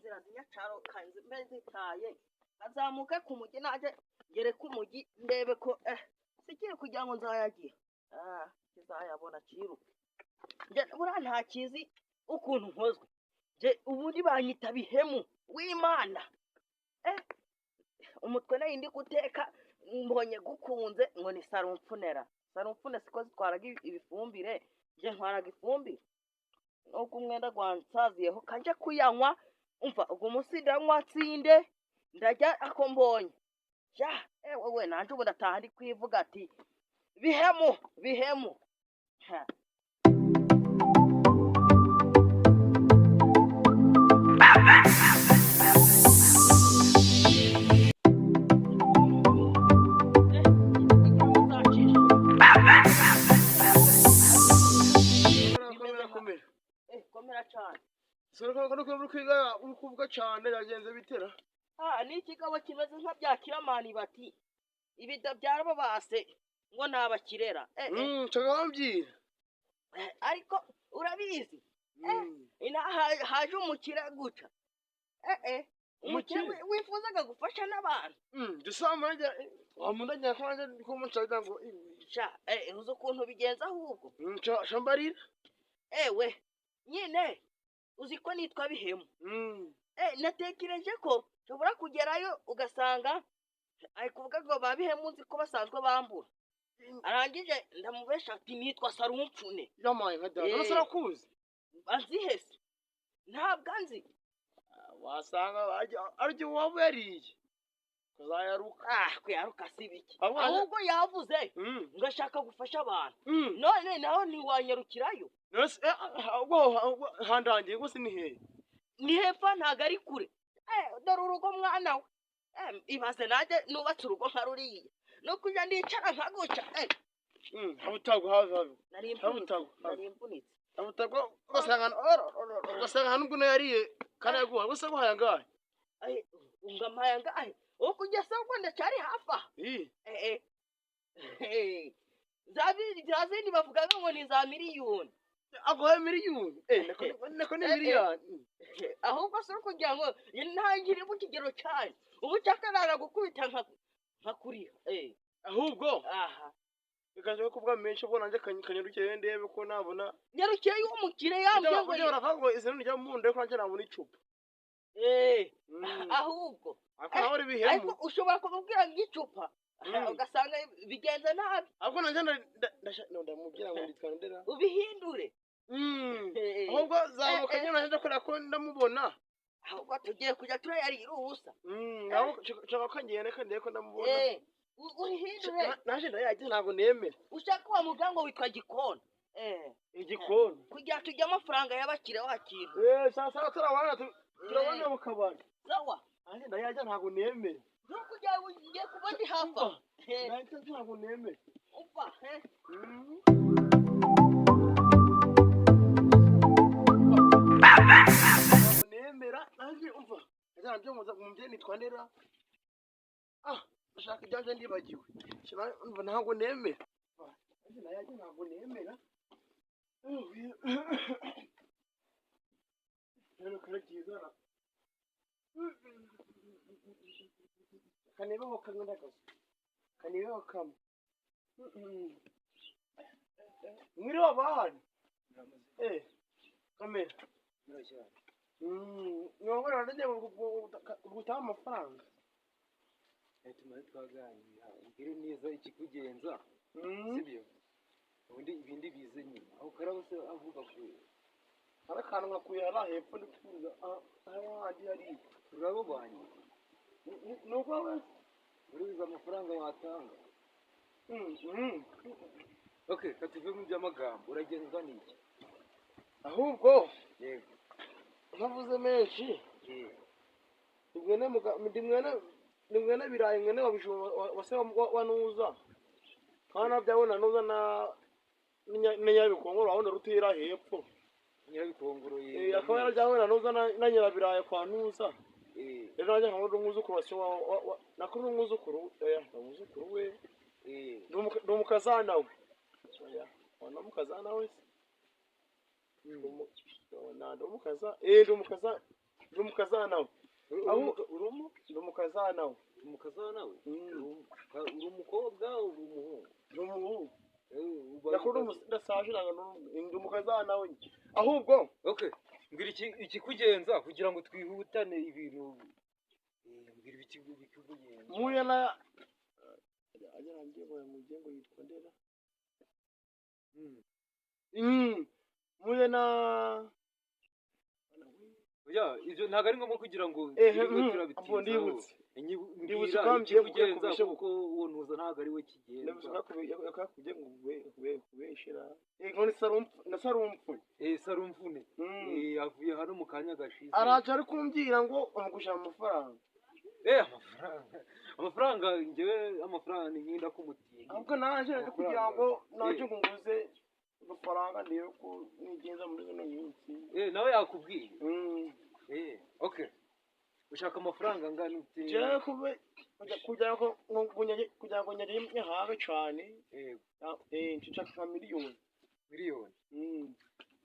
inzira zinyacaro kanze mbeze taye azamuke ku mugi naje ngere ku mugi ndebe ko sikiri kugira ngo nzayagiye kizayabona kiruka nje bura nta kizi ukuntu nkozwe je ubundi banyita bihemu w'Imana umutwe nayo ndi guteka mbonye gukunze ngo ni sarumfunera siko zitwaraga ibifumbire je ntwaraga ifumbire nuko umwenda gwansaziyeho kanje kuyanywa umva ubwo musi ndanywa tsinde ndajya ako mbonye ja wewe nanje ubu ndataha ndi kwivuga ati bihemu komera cyane Sora ko muri kwiga uri kuvuga cyane yagenze bitera ni ikigabo kimeze nka bya kiramani bati ibida byarabo base ngo nabakirera cyangwa ariko urabizi ina haje umukire guca umukire wifuzaga gufasha n'abantu dusama wamundanya kwanje ko mucaga ngo uzo kuntu bigenza ahubwo shambarira ewe nyine uziko nitwa bihemu natekereje ko nshobora kugerayo ugasanga ari kuvuga ngo babihemu nzi ko basanzwe bambura arangije ndamubesha ati nitwa sarumfune yamaye nka dada nasara kuzi azihese ntabwo nzi wasanga aryo wabo yariye kuzayaruka kuyaruka sibiki ahubwo yavuze ngashaka gufasha abantu none naho ntiwanyarukirayo handangiye gusa ni hepfa ntago ari kure dore urugo mwana we ibaze nanjye nubatse urugo nka ruriya no kujya ndicara nkaguca habutago hazabe nari impunitse habutago ugasanga hano ubwo yariye kandi yaguha gusa guhaya ngahe ungamaya ngahe uwo kugeza ubwo ndacyari hafa zazindi bavuga ngo ni za miliyoni aguhaye miliyoni nako ni miliyoni ahubwo se kugira ngo ntangire mu kigero cyane ubu cyakarara gukubita nka kuriya ahubwo bikaje kuvuga menshi ubwo nanje kanyarukeye ndebe ko nabona nyarukeye y'umukire yambye ngo yaravuga izina rya munde ko nanje nabona icupa ahubwo akora bihemu ariko ushobora kumubwira ngicupa ugasanga bigenze nabi ahubwo nanje ndamubwira ngo nditwandera ubihindure ahubwo zamukanye nanje kora ko ndamubona ahubwo tugiye kujya turayarira ubusa naho chaka kangene kandi ko ndamubona uhindure naje ndayaje ntago nemera ushaka wa mugango witwa gikona igikona kujya tujya amafaranga y'abakire wakintu sasa turabona mu kabari sawa naje ndayaje ntago nemera no kujya ugiye kubandi hafa naje ntago nemera umva nemera naje umva nabyo muza kumubye nitwandera ushaka ijanje ndibagiwe umva ntago nemera naje ntago nemera rero karagiza kanebaho kangandagaza kanebaho kamwe mwiri wabahani kamera mwongora ndaje gutaha amafaranga tumari twaganira ubwire neza ikikugenza sibyo ubundi ibindi bize nyuma aho karabose avuga ko harakantu ngakuye hara hepfo ndikuza handi hari urabobanye nuko we uriza amafaranga watanga okay katuve mu by'amagambo uragenzwa n'iki ahubwo yego nkavuze menshi ndimwene birayi mwene wabijuma wase wanuza kana byabona nuza na nyabikongoro abona rutira hepfo nyabikongoro akaba yarajyabona nuza na nyirabirayi kwa nuza rero najya nkamwe umwuzukuru wase nakuru umwuzukuru umwuzukuru we ndumukazana we wana mukazana we ndumukaza ndumukaza ndi umukazana we ndi umukazana we umukazana we Mm. uri umukobwa uri umuhungu ndi umuhungu nakuru ndasaje ndi umukazana we ahubwo okay mbwira ikikugenza kugira ngo twihutane ibintu mbwira ikikugenza muye na agera ngiye mu mugengo yitwa ndera muye na oya ibyo ntago ari ngombwa kugira ngo abo ndibutse mbwira ikikugenza kuko uwo ntuza ntago ari we kigenza yakakubye ngo kubeshera ngo ni sarumfu sarumfune avuye hano mu kanya gashize araje ari kumbwira ngo umugusha amafaranga amafaranga njyewe amafaranga ni nk'inda k'umutindi ahubwo naje kugira ngo naje kunguze amafaranga ndiyo ko nigenza muri zino minsi nawe yakubwiye okay ushaka amafaranga angana ute je kugira ngo nyage hawe cyane nshaka nka miliyoni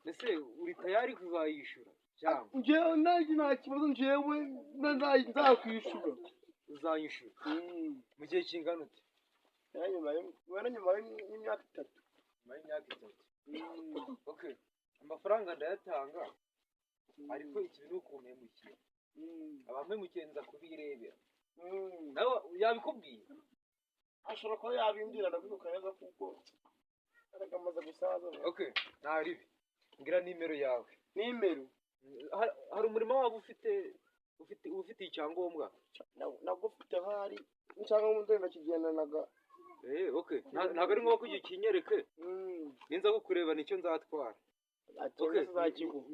ese uri tayari kuzayishura cyangwa njyewe nanjye nta kibazo njyewe nzakwishura uzayishura mu gihe kingana ute nyuma y'imyaka 3 okay amafaranga ndayatanga ariko ikintu ni ukumpemukira abampemukiye nza kubirebera nawe yabikubwiye ashobora kuba yabimbwira ndabibuka neza kuko aragamaze gusaza okay ntaribi ngira nimero yawe nimero hari umurimo waba ufite icyangombwa nagufite hari icyangombwa ndenda kigendanaga okay ntago ari ngombwa kugira ikinyereke ninza kukureba nicyo nzatwara okay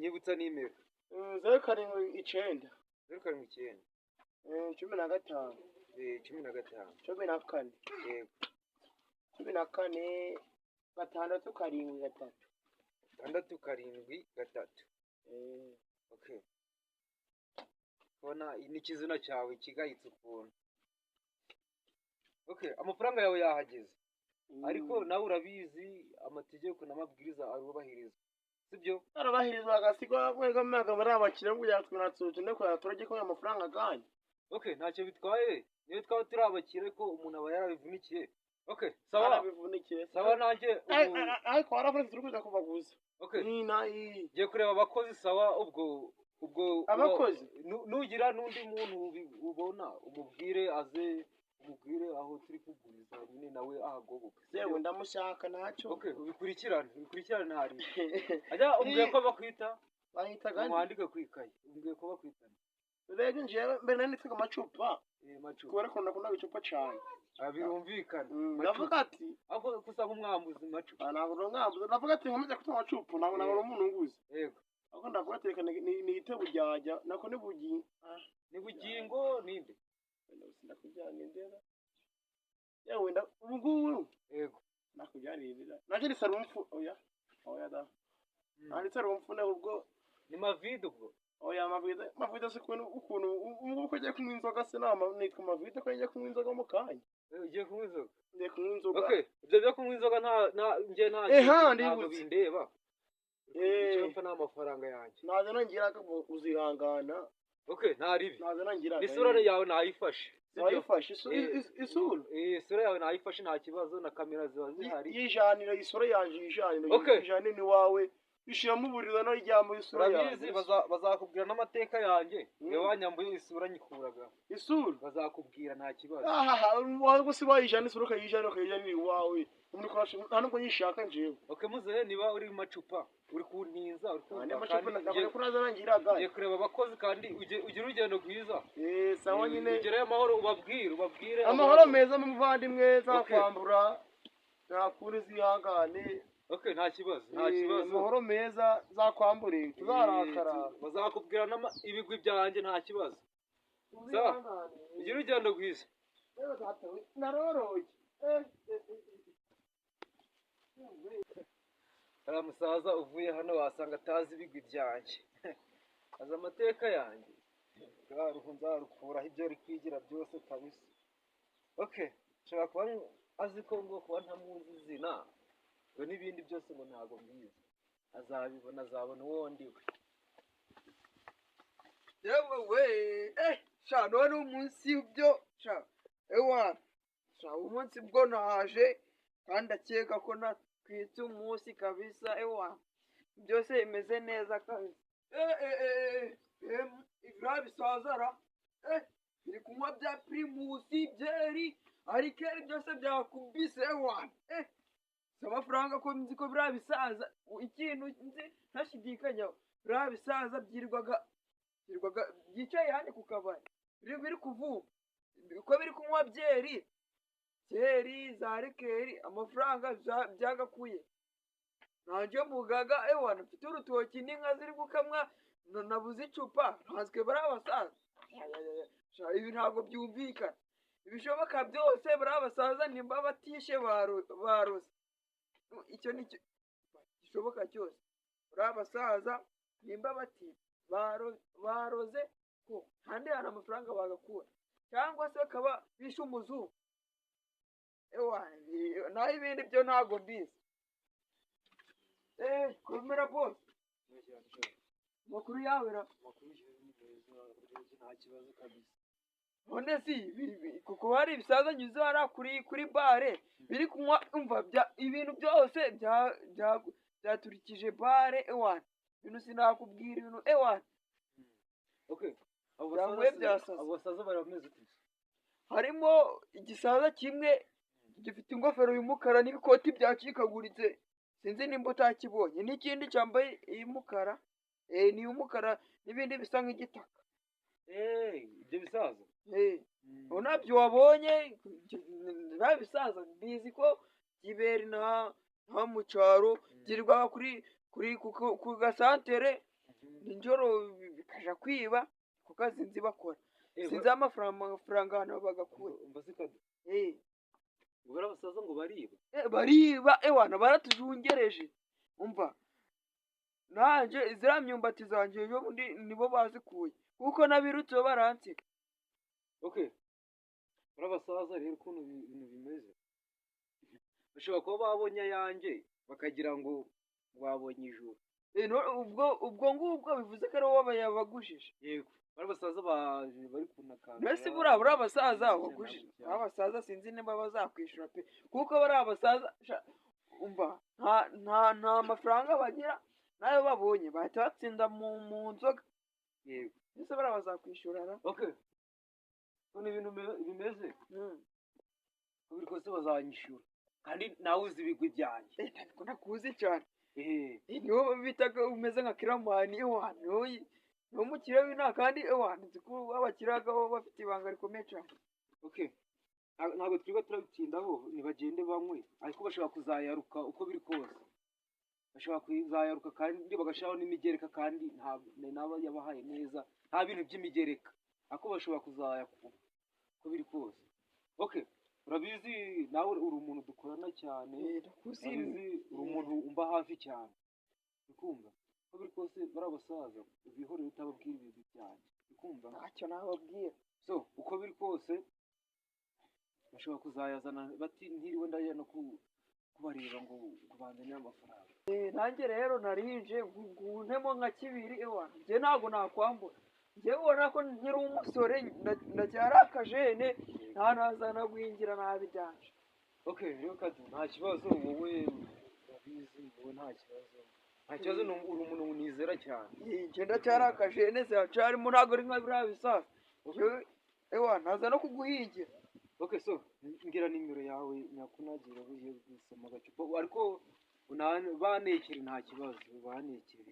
nyibutsa nimero 079 079 15 14 yego 14 gatandatu karindwi gatatu okay bona ni kizina cyawe kigayitse ukuntu okay amafaranga yawe yahageze ariko nawe urabizi amategeko n'amabwiriza arubahirizwa sibyo arabahirizwa agasigwa kwega mwaga muri abakire ngo yatwinatsuje ne kwa turage ko amafaranga ganye okay ntacyo bitwaye niyo twaba turi abakire ko umuntu aba yarabivunikiye okay sawa bivunikiye sawa nanjye ariko aravuze turi kuza kubaguza okay giye kureba abakozi sawa ubwo abakozi nugira n'undi muntu ubona umubwire umubwire aho turi kuguriza nyine nawe ahagoboka yewe ndamushaka ntacyo okay ubikurikirane hari ajya umbwiye ko bakwita bahita gani mwandike kwikaye umbwiye ko bakwitana rege njewe mbere nanditse amacupa kubera ko nakunda icupa cyane birumvikana ndavuga ati aho kusa nk'umwambuzi macupa ntabwo mwambuzi ndavuga ati nkomeje kunywa amacupa ntabwo umuntu nguzi yego ahubwo ndavuga ati reka ni igitebo byajya nako ni bugingo ninde nakujyana indera yewe ngubu yego nakujyanirira naje ni sarumfu oya da ari sarumfu ne ubwo ni mavide ubwo oya mavide se ukuntu ubwo ugiye kunywa inzoga se nama nitwa mavide ko ngiye kunywa inzoga mu kanya ugiye kunywa inzoga ngiye kunywa inzoga okay ibyo byo kunywa inzoga ntabwo bindeba icyo n'amafaranga yanjye naze nongeraga uzihangana okay ntaribi naze nongeraga isura yawe nayifashe nayifashe isura yawe nayifashe nta kibazo na kamera ziba zihari yijanira isura yanje yijane ni wawe ishiramo uburira no ryamo isura yanjye bazakubwira n'amateka yanjye niwe wanyambuye isura nyikuraga isura bazakubwira nta kibazo wago si wayijana isura ukayijana ni wawe umuntu kwashe nta nubwo yishaka njewe okay muzehe niba uri mu macupa uri kuntinza uri ngiye kureba abakozi kandi ugira urugendo rwiza sawa nyine ugereyo amahoro ubabwire amahoro meza muvandimwe zakwambura nakuri zihangane okay nta kibazo amahoro meza zakwambure tuzarakara bazakubwira ibigwi byanjye nta kibazo sawa ugira urugendo rwiza naroroye hari umusaza uvuye hano wasanga atazi ibigwi byanjye azi amateka yanjye nzarukuraho ibyo ari kwigira byose kabisa okay nshobora kuba azi ko ngo kuba ntamuzi izina ngo n'ibindi byose ngo ntabwo mbizi azabibona azabona uwo ndiwe yewe we sha none umunsi byo sha ewa sha umunsi bwo naje kandi akeka ko natwitse umunsi kabisa ewa byose bimeze neza kabisa ibira bisazara biri kunywa bya primusi byeri arikeri byose byakubise ewa amafaranga ko nzi ko biriya bisaza ikintu nzi ntashidikanya biriya bisaza byirwaga byicaye hano ku kabari biri kuvuga ko biri kunywa byeri za rikeri amafaranga byagakuye nanjye mugaga ewana mfite urutoki n'inka ziri gukamwa nabuze icupa ntanswe bari abasaza ibi ntabwo byumvikana ibishoboka byose bari abasaza nimba batishe baroze icyo ni cyo gishoboka cyose bari abasaza nimba batishe baroze ko kandi hari amafaranga bagakura cyangwa se bakaba bishe umuzungu naho ibindi byo ntabwo mbizi komera bose amakuru yawe amakuru nta kibazo kabisa none si kuko hari ibisaza nyuze hariya kuri bare biri kunywa umva ibintu byose byaturikije bare ewana ibintu sinakubwira ibintu ewana abo basaza bari bameze ute harimo igisaza kimwe gifite ingofero y'umukara n'ibikoti byacikaguritse sinzi nimba utakibonye n'ikindi cyambaye iy'umukara ni iy'umukara n'ibindi bisa nk'igitaka ibyo bisaza nabyo wabonye biba bisaza bizi ko kibera nta mu cyaro byirwa ku gasantere nijoro bikaja kwiba ku kazi nzi bakora sinzi amafaranga hano bagakura ubwo abasaza ngo bariba ewana baratujungereje umva nanjye ziriya myumbati zanjye ubundi nibo bazikuye kuko nabirutse baransiga muri abasaza rero ukuntu ibintu bimeze bashobora kuba babonye ayanjye bakagira ngo babonye ijuru ubwo ngubwo bivuze ko ari wowe yabagujije yego bari abasaza bari kunakana mbese buriya abasaza bagujije abasaza sinzi niba bazakwishyura pe kuko bari abasaza umva nta mafaranga bagira nayo babonye bahita batsinda mu nzoga yego mbese bariya bazakwishyura none ibintu bimeze uko biri kose bazanyishyura kandi nawe uzi ibigwi byanjye ntabwo nakuzi cyane niwo bitaga umeze nka kiramani niwo mukire w'inaha kandi nzi ko abakiraga bo bafite ibanga rikomeye cyane ntabwo twiga turabitindaho ntibagende banywe ariko bashobora kuzayaruka uko biri kose bashobora kuzayaruka kandi bagashyiraho n'imigereka kandi naba yabahaye neza nta bintu by'imigereka ariko bashobora kuzayakuba uko biri kose urabizi nawe uri umuntu dukorana cyane urabizi uri umuntu umba hafi cyane ukumva uko biri kose bari abasaza ubihorere utababwira ibintu byanjye ukumva ntacyo nababwira uko biri kose bashobora kuzayazana bati ntiriwe ndajya no kubareba ngo banzanire amafaranga nanjye rero narinje nguntemo nka kibiri njye ntabwo nakwambura njye ubona ko nkiri umusore ndacyari akajene nta nazana guhingira nabi byanje rero kadu nta kibazo wowe urabizi wowe nta kibazo uri umuntu nizera cyane njye ndacyari akajene ziracarimo ntabwo ari nka biriya bisaza ntaza no kuguhingira ngira nimero yawe nyakunagira ugiye gusoma agacupa ariko banekere nta kibazo banekere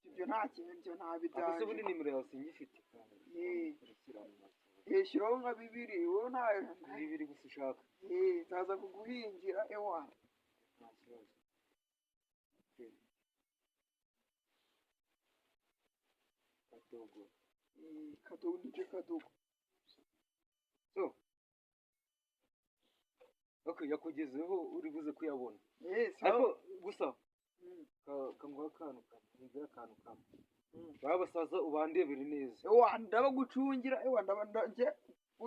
ibyo nta kintu nta bidanje ubundi nimero yawe singifite shyiraho nka 2 wowe ntayo 2 gusa ushaka nzaza kuguhingira nta kibazo kadogo nibyo kadogo yakugezeho uri buze kuyabona ariko gusa kanguha akantu kamwe baba basaza ubandebere neza ndabagucungira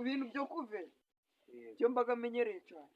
ibintu byo kuve byo mbaga menyereye cyane